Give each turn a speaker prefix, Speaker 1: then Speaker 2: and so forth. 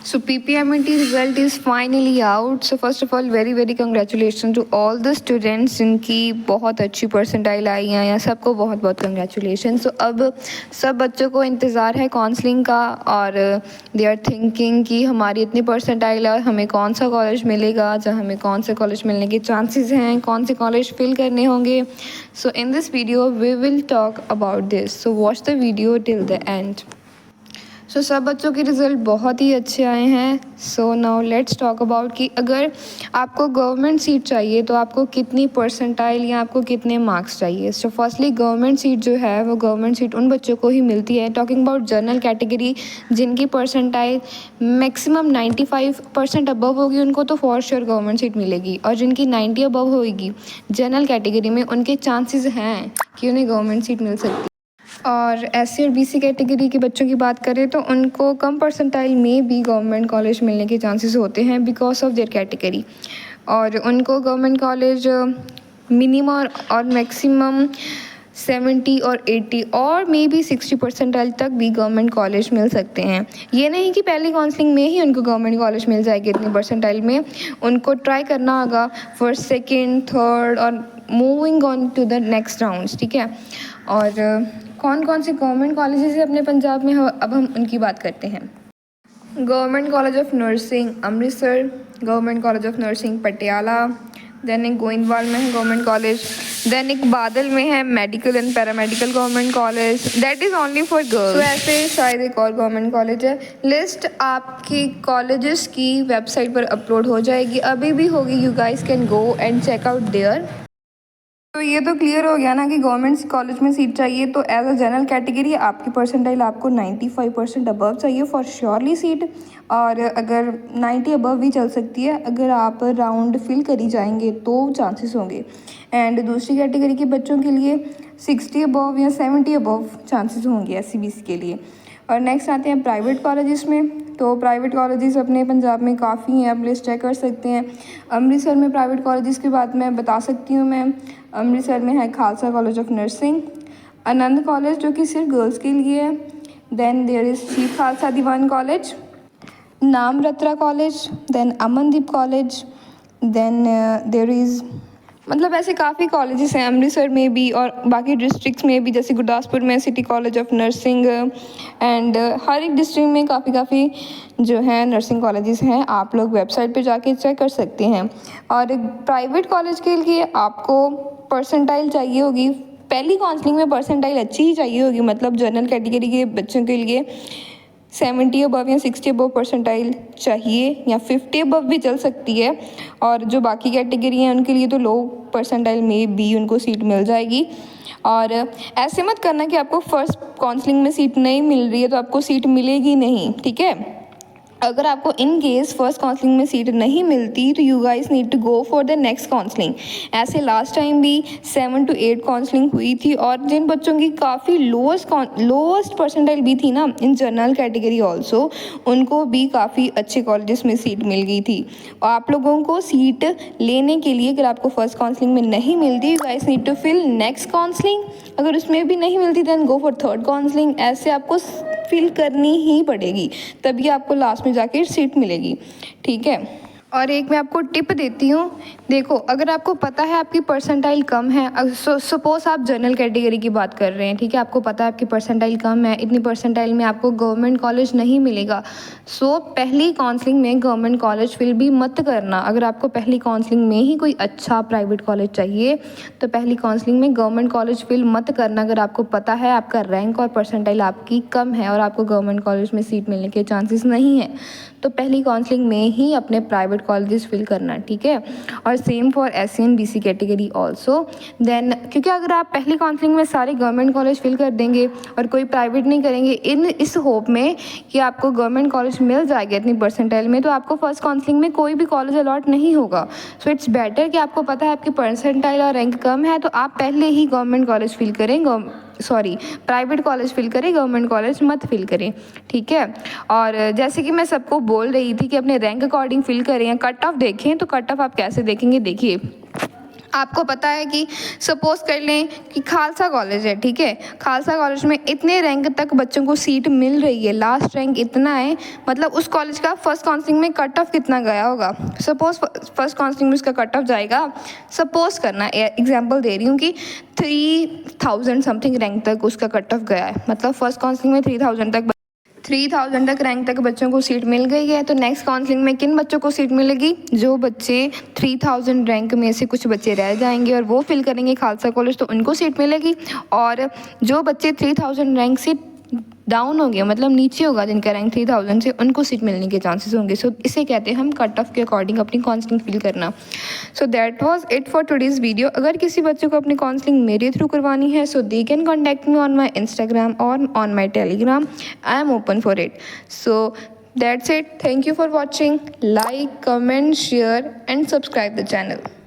Speaker 1: So PPMT result is finally out. So first of all, very congratulations to all the students जिनकी बहुत अच्छी percentile आई हैं, या सबको बहुत बहुत कंग्रेचुलेशन। सो अब सब बच्चों को इंतज़ार है काउंसलिंग का, और दे आर थिंकिंग कि हमारी इतनी परसेंटाइल है, हमें कौन सा कॉलेज मिलेगा, जहाँ हमें कौन से कॉलेज मिलने के चांसेस हैं, कौन से कॉलेज फिल करने होंगे। So in this video we will talk about this, so watch the video till the end. So सब बच्चों के रिज़ल्ट बहुत ही अच्छे आए हैं। So now let's talk about कि अगर आपको गवर्नमेंट सीट चाहिए तो आपको कितनी परसेंटाइल या आपको कितने मार्क्स चाहिए। सो फर्स्टली गवर्नमेंट सीट जो है वो गवर्नमेंट सीट उन बच्चों को ही मिलती है, टॉकिंग अबाउट जनरल कैटेगरी, जिनकी परसेंटाइल मैक्सिमम 95% अबव होगी उनको तो फॉर श्योर गवर्नमेंट सीट मिलेगी, और जिनकी 90 अबव होगी जनरल कैटेगरी में उनके चांसेस हैं कि उन्हें गवर्नमेंट सीट मिल सकती है। और एससी और बीसी कैटेगरी के बच्चों की बात करें तो उनको कम परसेंटाइल में भी गवर्नमेंट कॉलेज मिलने के चांसेस होते हैं बिकॉज ऑफ देयर कैटेगरी, और उनको गवर्नमेंट कॉलेज मिनिमम और मैक्सिमम 70 और 80 और मे बी 60 परसेंटाइल तक भी गवर्नमेंट कॉलेज मिल सकते हैं। ये नहीं कि पहली काउंसलिंग में ही उनको गवर्नमेंट कॉलेज मिल जाएगी इतनी परसेंटाइल में, उनको ट्राई करना होगा फर्स्ट सेकेंड थर्ड और moving on to the next rounds, ठीक है। और कौन कौन से गवर्नमेंट कॉलेजेस हैं अपने पंजाब में, अब हम उनकी बात करते हैं। Government college of nursing Amritsar, government college of nursing Patiala, then एक गोइंदवाल में है गवर्नमेंट कॉलेज, देन एक बादल में है medical and paramedical government college, that is only for girls. तो ऐसे शायद एक और गवर्नमेंट कॉलेज है। लिस्ट आपकी कॉलेजेस की वेबसाइट पर अपलोड हो जाएगी, अभी भी होगी, you guys can go and check out there. तो ये तो क्लियर हो गया ना कि गवर्नमेंट कॉलेज में सीट चाहिए तो एज अ जनरल कैटेगरी आपकी परसेंटाइल आपको 95% अबव चाहिए फॉर श्योरली सीट, और अगर 90 अबव भी चल सकती है, अगर आप राउंड फिल करी जाएंगे तो चांसेस होंगे। एंड दूसरी कैटेगरी के बच्चों के लिए 60 अबव या 70 अबव चांसेस होंगे एससी बीसी के लिए। और नेक्स्ट आते हैं प्राइवेट कॉलेजेस में। तो प्राइवेट कॉलेजेस अपने पंजाब में काफ़ी हैं, आप लिस्ट चेक कर सकते हैं। अमृतसर में प्राइवेट कॉलेजेस की बात मैं बता सकती हूँ। मैं अमृतसर में है Khalsa college of nursing, Anand college जो कि सिर्फ गर्ल्स के लिए है, then there is chief Khalsa Diwan college, नाम Ratra college, then Amandeep college, then there is मतलब ऐसे काफ़ी कॉलेजेस हैं अमृतसर में भी और बाकी डिस्ट्रिक्ट्स में भी, जैसे गुरदासपुर में city college of nursing, and हर एक डिस्ट्रिक्ट में काफ़ी जो है नर्सिंग कॉलेजेस हैं। आप लोग वेबसाइट पे जाके चेक कर सकते हैं। और प्राइवेट कॉलेज के लिए आपको परसेंटाइल चाहिए होगी, पहली काउंसलिंग में परसेंटाइल अच्छी ही चाहिए होगी, मतलब जनरल कैटेगरी के बच्चों के लिए 70 अबव या 60 अबव परसेंटाइल चाहिए, या 50 अबव भी चल सकती है, और जो बाकी कैटेगरी हैं उनके लिए तो लो परसेंटाइल में भी उनको सीट मिल जाएगी। और ऐसे मत करना कि आपको फर्स्ट काउंसलिंग में सीट नहीं मिल रही है तो आपको सीट मिलेगी नहीं, ठीक है। अगर आपको इन केस फर्स्ट काउंसलिंग में सीट नहीं मिलती तो you guys need to go for the next counselling. ऐसे लास्ट टाइम भी 7 to 8 काउंसलिंग हुई थी, और जिन बच्चों की काफ़ी लोएस्ट परसेंटाइल भी थी ना इन जनरल कैटेगरी ऑल्सो, उनको भी काफ़ी अच्छे कॉलेजेस में सीट मिल गई थी। और आप लोगों को सीट लेने के लिए अगर आपको फर्स्ट काउंसलिंग में नहीं मिलती, you guys need to fill next counselling. अगर उसमें भी नहीं मिलती then go for third counselling. ऐसे आपको फिल करनी ही पड़ेगी, तभी आपको लास्ट में जाके सीट मिलेगी, ठीक है। और एक मैं आपको टिप देती हूँ, देखो अगर आपको पता है आपकी परसेंटाइल कम है, सपोज आप जनरल कैटेगरी की बात कर रहे हैं, ठीक है, आपको पता है आपकी परसेंटाइल कम है, इतनी परसेंटाइल में आपको गवर्नमेंट कॉलेज नहीं मिलेगा, सो पहली काउंसलिंग में गवर्नमेंट कॉलेज फिल भी मत करना। अगर आपको पहली काउंसलिंग में ही कोई अच्छा प्राइवेट कॉलेज चाहिए तो पहली काउंसलिंग में गवर्नमेंट कॉलेज फिल मत करना। अगर आपको पता है आपका रैंक और परसेंटाइल आपकी कम है और आपको गवर्नमेंट कॉलेज में सीट मिलने के चांसेस नहीं है, तो पहली काउंसलिंग में ही अपने प्राइवेट कॉलेजेस फिल करना, ठीक है। और same for SC and BC category also. Then क्योंकि अगर आप पहली काउंसलिंग में सारे गवर्नमेंट कॉलेज फिल कर देंगे और कोई प्राइवेट नहीं करेंगे इस होप में कि आपको गवर्नमेंट कॉलेज मिल जाएगा इतनी परसेंटाइल में, तो आपको फर्स्ट काउंसलिंग में कोई भी कॉलेज अलॉट नहीं होगा। सो इट्स बेटर कि आपको पता है आपकी परसेंटाइल और रैंक कम है तो आप पहले ही गवर्नमेंट कॉलेज फिल करें, प्राइवेट कॉलेज फिल करें, गवर्नमेंट कॉलेज मत फिल करें, ठीक है। और जैसे कि मैं सबको बोल रही थी कि अपने रैंक अकॉर्डिंग फिल करें या कट ऑफ देखें, तो कट ऑफ आप कैसे देखेंगे, देखिए आपको पता है कि सपोज कर लें कि खालसा कॉलेज है, ठीक है, खालसा कॉलेज में इतने रैंक तक बच्चों को सीट मिल रही है, लास्ट रैंक इतना है, मतलब उस कॉलेज का फर्स्ट काउंसलिंग में कट ऑफ कितना गया होगा। सपोज फर्स्ट काउंसलिंग में उसका कट ऑफ जाएगा, सपोज करना एग्जांपल दे रही हूँ कि 3000 समथिंग रैंक तक उसका कट ऑफ गया है, मतलब फर्स्ट काउंसलिंग में 3000 तक रैंक तक बच्चों को सीट मिल गई है। तो नेक्स्ट काउंसलिंग में किन बच्चों को सीट मिलेगी? जो बच्चे 3000 रैंक में से कुछ बच्चे रह जाएंगे और वो फिल करेंगे खालसा कॉलेज, तो उनको सीट मिलेगी। और जो बच्चे 3000 रैंक से डाउन हो गए, मतलब नीचे होगा जिनका रैंक 3000 से, उनको सीट मिलने के चांसेस होंगे। सो इसे कहते हैं हम कट ऑफ के अकॉर्डिंग अपनी काउंसलिंग फिल करना। So that was it for today's video. अगर किसी बच्चे को अपनी काउंसलिंग मेरे थ्रू करवानी है, so they can contact me on my Instagram और on my Telegram. I am open for it. So that's it. Thank you for watching. Like, comment, share and subscribe the channel.